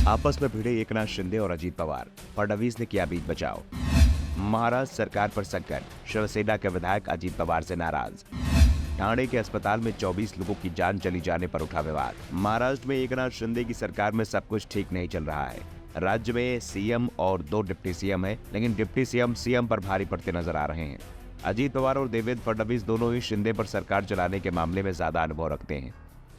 आपस में भिड़े एकनाथ शिंदे और अजीत पवार, फडणवीस ने किया बीच बचाव। महाराष्ट्र सरकार पर संकट, शिवसेना के विधायक अजीत पवार से नाराज। ठाणे के अस्पताल में 24 लोगों की जान चली जाने पर उठा विवाद। महाराष्ट्र में एकनाथ शिंदे की सरकार में सब कुछ ठीक नहीं चल रहा है। राज्य में सीएम और 2 डिप्टी सीएम है, लेकिन डिप्टी सीएम पर भारी पड़ते नजर आ रहे हैं। अजीत पवार और देवेंद्र फडणवीस दोनों ही शिंदे पर सरकार चलाने के मामले में ज्यादा अनुभव रखते हैं।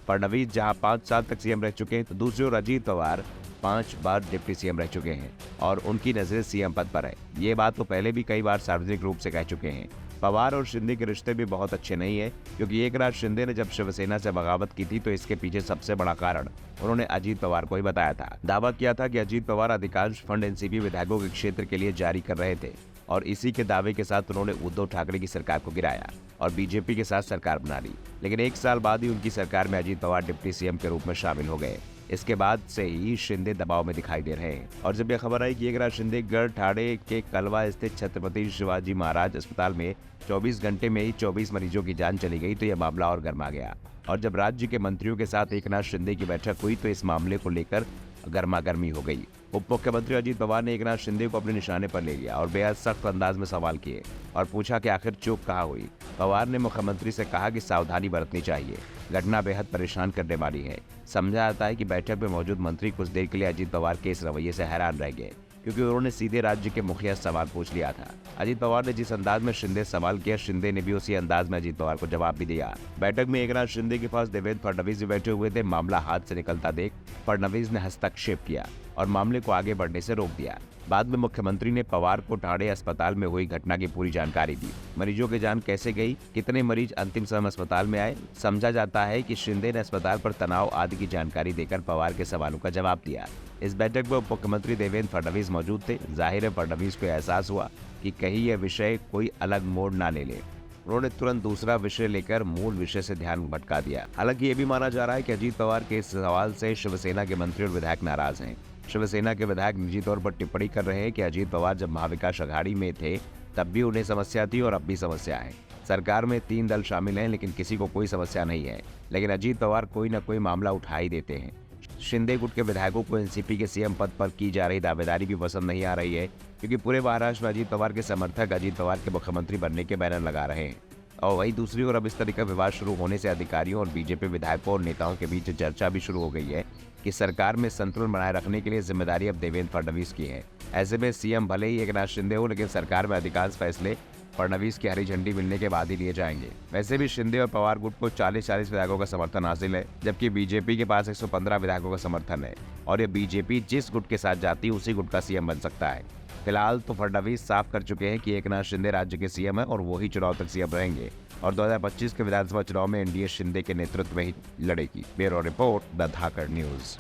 फडणवीस जहां 5 साल तक सीएम रह चुके हैं, तो दूसरी ओर अजीत पवार 5 बार डिप्टी सीएम रह चुके हैं और उनकी नजरें सीएम पद पर है। ये बात तो पहले भी कई बार सार्वजनिक रूप से कह चुके हैं। पवार और शिंदे के रिश्ते भी बहुत अच्छे नहीं है, क्योंकि एकनाथ शिंदे ने जब शिवसेना से बगावत की थी तो इसके पीछे सबसे बड़ा कारण उन्होंने अजीत पवार को ही बताया था। दावा किया था कि अजीत पवार अधिकांश फंड एनसीपी विधायकों के क्षेत्र के लिए जारी कर रहे थे और इसी के दावे के साथ उन्होंने उद्धव ठाकरे की सरकार को गिराया और बीजेपी के साथ सरकार बना ली। लेकिन 1 साल बाद ही उनकी सरकार में अजीत पवार डिप्टी सीएम के रूप में शामिल हो गए। इसके बाद से ही शिंदे दबाव में दिखाई दे रहे हैं और जब यह खबर आई कि एकनाथ शिंदे गढ़ ठाणे के कलवा स्थित छत्रपति शिवाजी महाराज अस्पताल में 24 घंटे में ही 24 मरीजों की जान चली गई, तो यह मामला और गर्मा गया। और जब राज्य के मंत्रियों के साथ एकनाथ शिंदे की बैठक हुई तो इस मामले को लेकर गर्मागर्मी हो गई। उप मुख्यमंत्री अजीत पवार ने एकनाथ शिंदे को अपने निशाने पर ले लिया और बेहद सख्त अंदाज में सवाल किए और पूछा कि आखिर चूक कहाँ हुई। पवार ने मुख्यमंत्री से कहा कि सावधानी बरतनी चाहिए, घटना बेहद परेशान करने वाली है। समझा जाता है कि बैठक में मौजूद मंत्री कुछ देर के लिए अजीत पवार के इस रवैये से हैरान रह गए, क्योंकि उन्होंने सीधे राज्य के मुखिया से सवाल पूछ लिया था। अजीत पवार ने जिस अंदाज में शिंदे सवाल किया, शिंदे ने भी उसी अंदाज में अजीत पवार को जवाब भी दिया। बैठक में एकनाथ शिंदे के पास देवेंद्र फडणवीस भी बैठे हुए थे। मामला हाथ से निकलता देख फडणवीस ने हस्तक्षेप किया और मामले को आगे बढ़ने से रोक दिया। बाद में मुख्यमंत्री ने पवार को ठाणे अस्पताल में हुई घटना की पूरी जानकारी दी। मरीजों की जान कैसे गई, कितने मरीज अंतिम समय अस्पताल में आए। समझा जाता है कि शिंदे ने अस्पताल पर तनाव आदि की जानकारी देकर पवार के सवालों का जवाब दिया। इस बैठक में उप मुख्यमंत्री देवेंद्र फडणवीस मौजूद थे। जाहिर है फडणवीस को एहसास हुआ कि कहीं यह विषय कोई अलग मोड़ ना ले ले। उन्होंने तुरंत दूसरा विषय लेकर मूल विषय से ध्यान भटका दिया। हालांकि ये भी माना जा रहा है कि अजीत पवार के इस सवाल से शिवसेना के मंत्री और विधायक नाराज हैं। शिवसेना के विधायक निजी तौर पर टिप्पणी कर रहे हैं कि अजीत पवार जब महाविकास अघाड़ी में थे तब भी उन्हें समस्या थी और अब भी समस्या है। सरकार में 3 दल शामिल हैं, लेकिन किसी को कोई समस्या नहीं है। लेकिन अजीत पवार कोई न कोई मामला उठा ही देते हैं। शिंदे गुट के विधायकों को एनसीपी के सीएम पद पर की जा रही दावेदारी भी पसंद नहीं आ रही है, क्योंकि पूरे महाराष्ट्र में अजीत पवार के समर्थक अजीत पवार के मुख्यमंत्री बनने के बैनर लगा रहे हैं। और वहीं दूसरी ओर अब इस तरह का विवाद शुरू होने से अधिकारियों और बीजेपी विधायकों और नेताओं के बीच चर्चा भी शुरू हो गई है कि सरकार में संतुलन बनाए रखने के लिए जिम्मेदारी अब देवेंद्र फडणवीस की है। ऐसे में सीएम भले ही एकनाथ शिंदे हो, लेकिन सरकार में अधिकांश फैसले फडणवीस की हरी झंडी मिलने के बाद ही लिए जाएंगे। वैसे भी शिंदे और पवार गुट को 40-40 विधायकों का समर्थन हासिल है, जबकि बीजेपी के पास 115 विधायकों का समर्थन है और ये बीजेपी जिस गुट के साथ जाती है उसी गुट का सीएम बन सकता है। फिलहाल तो फडणवीस साफ कर चुके हैं कि एकनाथ शिंदे राज्य के सीएम है और वही चुनाव तक सीएम रहेंगे और 2025 के विधानसभा चुनाव में एनडीए शिंदे के नेतृत्व में ही लड़ेगी। Bureau report, the Dhakad news.